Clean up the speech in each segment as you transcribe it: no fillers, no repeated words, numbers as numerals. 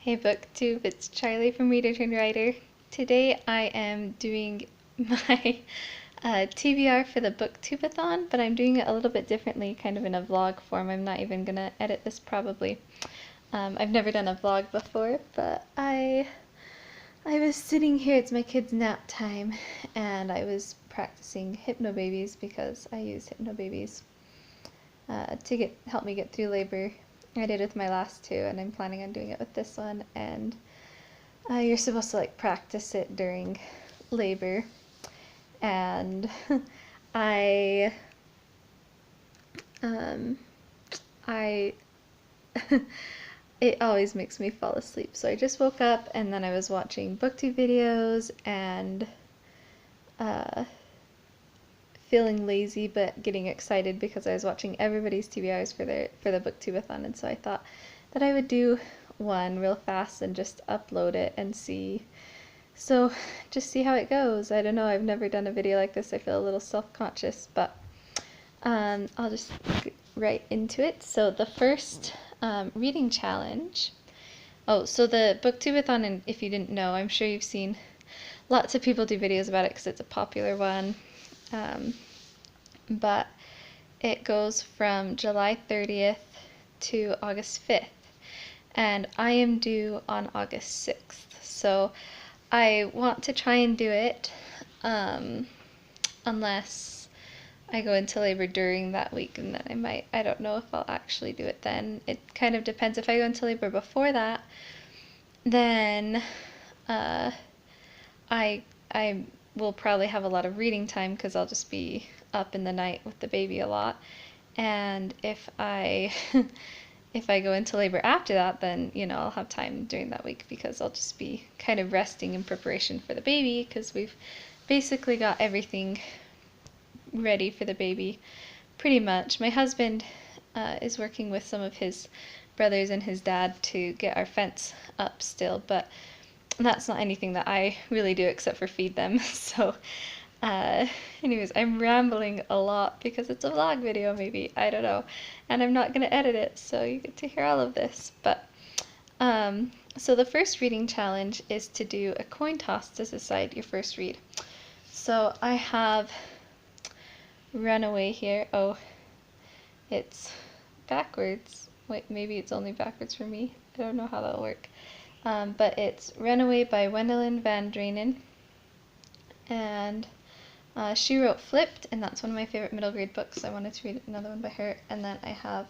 Hey BookTube, it's Charlie from Reader Turned Writer. Today I am doing my TBR for the BookTubeAthon, but I'm doing it a little bit differently, kind of in a vlog form. I'm not even gonna edit this probably. I've never done a vlog before, but I was sitting here, it's my kid's nap time, and I was practicing hypnobabies because I use hypnobabies to help me get through labor. I did with my last two, and I'm planning on doing it with this one. And you're supposed to like practice it during labor, and I it always makes me fall asleep. So I just woke up, and then I was watching BookTube videos and feeling lazy but getting excited because I was watching everybody's TBRs for the BookTubeathon, and so I thought that I would do one real fast and just upload it and see. So just see how it goes. I don't know, I've never done a video like this. I feel a little self-conscious, but I'll just get right into it. So the first reading challenge. Oh, so the BookTubeathon, and if you didn't know, I'm sure you've seen lots of people do videos about it because it's a popular one. But it goes from July 30th to August 5th, and I am due on August 6th, so I want to try and do it unless I go into labor during that week, and then I don't know if I'll actually do it then. It kind of depends. If I go into labor before that, then I will probably have a lot of reading time because I'll just be up in the night with the baby a lot. And if I if I go into labor after that, then I'll have time during that week because I'll just be kind of resting in preparation for the baby, because we've basically got everything ready for the baby pretty much. My husband is working with some of his brothers and his dad to get our fence up still, but that's not anything that I really do except for feed them. So anyways, I'm rambling a lot because it's a vlog video, maybe, I don't know, and I'm not gonna edit it, so you get to hear all of this. But so the first reading challenge is to do a coin toss to decide your first read. So I have Runaway here. Oh, it's backwards. Wait, maybe it's only backwards for me. I don't know how that'll work. But it's Runaway by Wendelin van Draanen, and she wrote Flipped, and that's one of my favorite middle grade books. I wanted to read another one by her. And then I have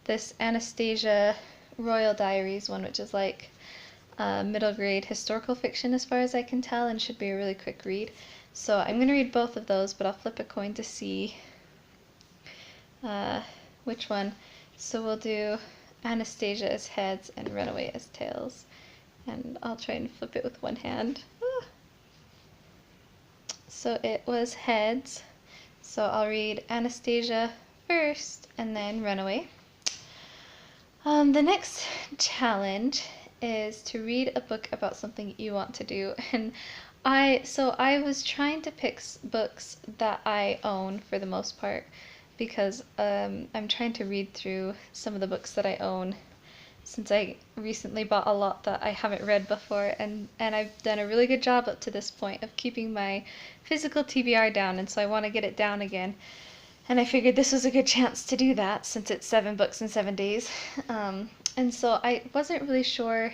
this Anastasia Royal Diaries one, which is like middle grade historical fiction as far as I can tell, and should be a really quick read. So I'm going to read both of those, but I'll flip a coin to see which one. So we'll do Anastasia as heads and Runaway as tails, and I'll try and flip it with one hand. So it was heads, so I'll read Anastasia first and then Runaway. The next challenge is to read a book about something you want to do, and I was trying to pick books that I own for the most part, because I'm trying to read through some of the books that I own, since I recently bought a lot that I haven't read before, and I've done a really good job up to this point of keeping my physical TBR down, and so I want to get it down again. And I figured this was a good chance to do that since it's 7 books in 7 days. And so I wasn't really sure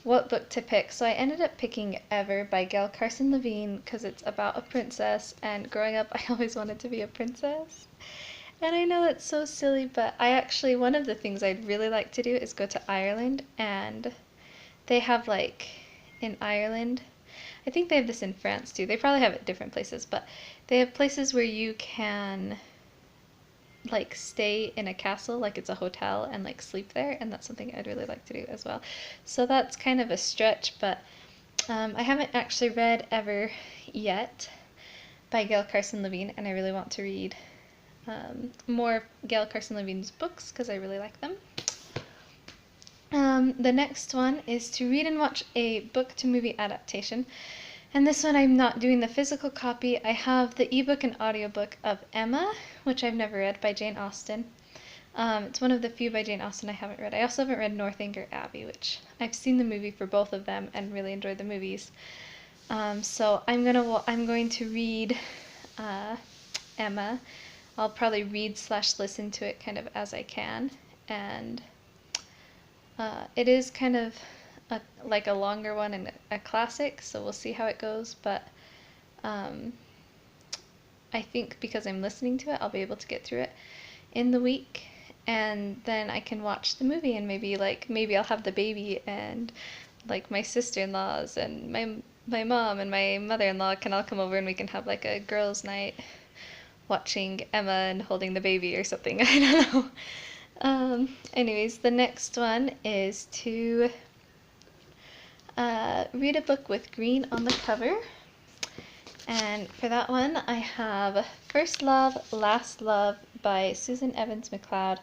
what book to pick, so I ended up picking Ever by Gail, Carson, Levine, because it's about a princess, and growing up I always wanted to be a princess. And I know it's so silly, but one of the things I'd really like to do is go to Ireland, and they have, like, in Ireland, I think they have this in France too, they probably have it different places, but they have places where you can like stay in a castle, like it's a hotel, and like sleep there, and that's something I'd really like to do as well. So that's kind of a stretch, but I haven't actually read Ever yet by Gail Carson Levine, and I really want to read more Gail Carson Levine's books because I really like them. The next one is to read and watch a book to movie adaptation, and this one I'm not doing the physical copy. I have the ebook and audiobook of Emma, which I've never read, by Jane Austen. It's one of the few by Jane Austen I haven't read. I also haven't read Northanger Abbey, which I've seen the movie for both of them and really enjoyed the movies. So I'm going to read Emma. I'll probably read / listen to it kind of as I can, and it is kind of like a longer one and a classic, so we'll see how it goes, but I think because I'm listening to it, I'll be able to get through it in the week, and then I can watch the movie, and maybe I'll have the baby, and like my sister-in-laws and my mom and my mother-in-law can all come over, and we can have like a girls' night watching Emma and holding the baby or something. I don't know. Anyways, the next one is to read a book with green on the cover. And for that one, I have First Love, Last Love by Susan Evans McCloud,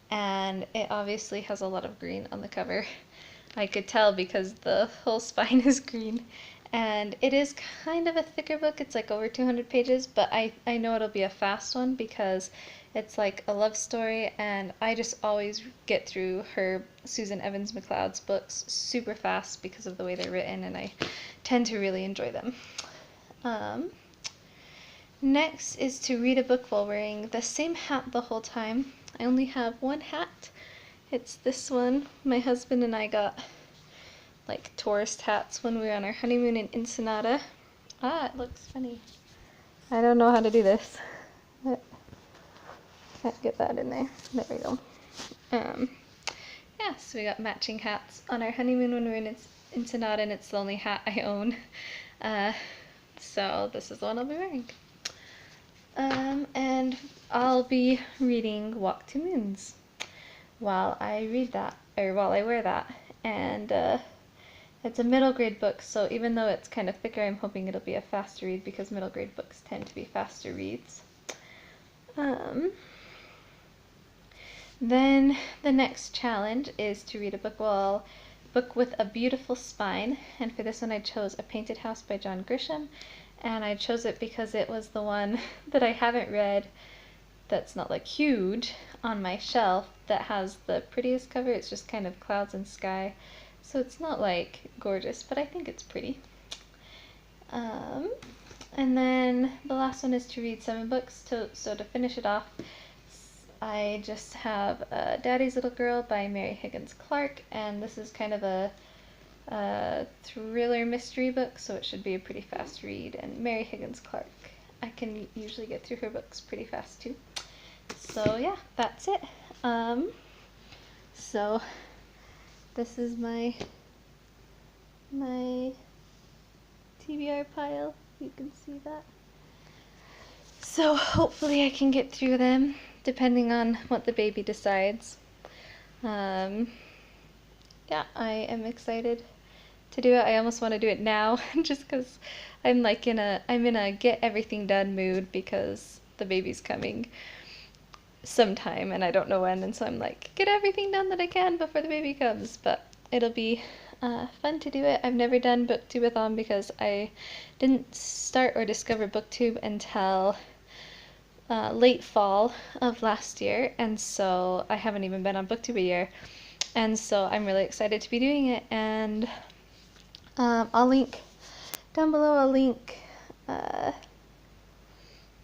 and it obviously has a lot of green on the cover. I could tell because the whole spine is green, and it is kind of a thicker book. It's like over 200 pages, but I know it'll be a fast one because it's like a love story, and I just always get through her Susan Evans McCloud's books super fast because of the way they're written, and I tend to really enjoy them. Next is to read a book while wearing the same hat the whole time. I only have one hat. It's this one. My husband and I got like tourist hats when we were on our honeymoon in Ensenada. It looks funny. I don't know how to do this. But can't get that in there. There we go. Yeah, so we got matching hats on our honeymoon when we were in Ensenada, and it's the only hat I own. So this is the one I'll be wearing. And I'll be reading Walk to Moons while I read that, or while I wear that. And it's a middle grade book, so even though it's kind of thicker, I'm hoping it'll be a faster read because middle grade books tend to be faster reads. Then the next challenge is to read a book with a beautiful spine, and for this one I chose A Painted House by John Grisham, and I chose it because it was the one that I haven't read that's not like huge on my shelf that has the prettiest cover. It's just kind of clouds and sky, so it's not like gorgeous, but I think it's pretty. And then the last one is to read 7 books, so to finish it off, I just have Daddy's Little Girl by Mary Higgins Clark, and this is kind of a thriller mystery book, so it should be a pretty fast read. And Mary Higgins Clark, I can usually get through her books pretty fast too. So yeah, that's it. So this is my TBR pile. You can see that. So hopefully I can get through them, depending on what the baby decides. Yeah, I am excited to do it. I almost want to do it now, just because I'm like in a get everything done mood because the baby's coming sometime and I don't know when, and so I'm like, get everything done that I can before the baby comes. But it'll be fun to do it. I've never done BookTubeAthon because I didn't start or discover BookTube until late fall of last year, and so I haven't even been on BookTube a year, and so I'm really excited to be doing it. And I'll link down below, I'll link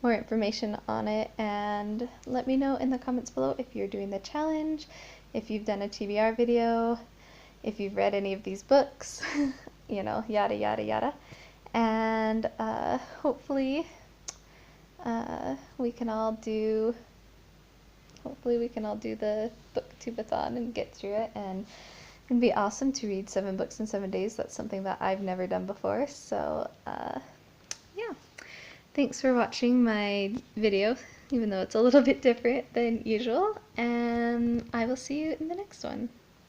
more information on it, and let me know in the comments below if you're doing the challenge, if you've done a TBR video, if you've read any of these books, you know, yada yada yada. And hopefully we can all do the BookTubeAthon and get through it, and it'd be awesome to read 7 books in 7 days. That's something that I've never done before. So yeah, thanks for watching my video, even though it's a little bit different than usual, and I will see you in the next one.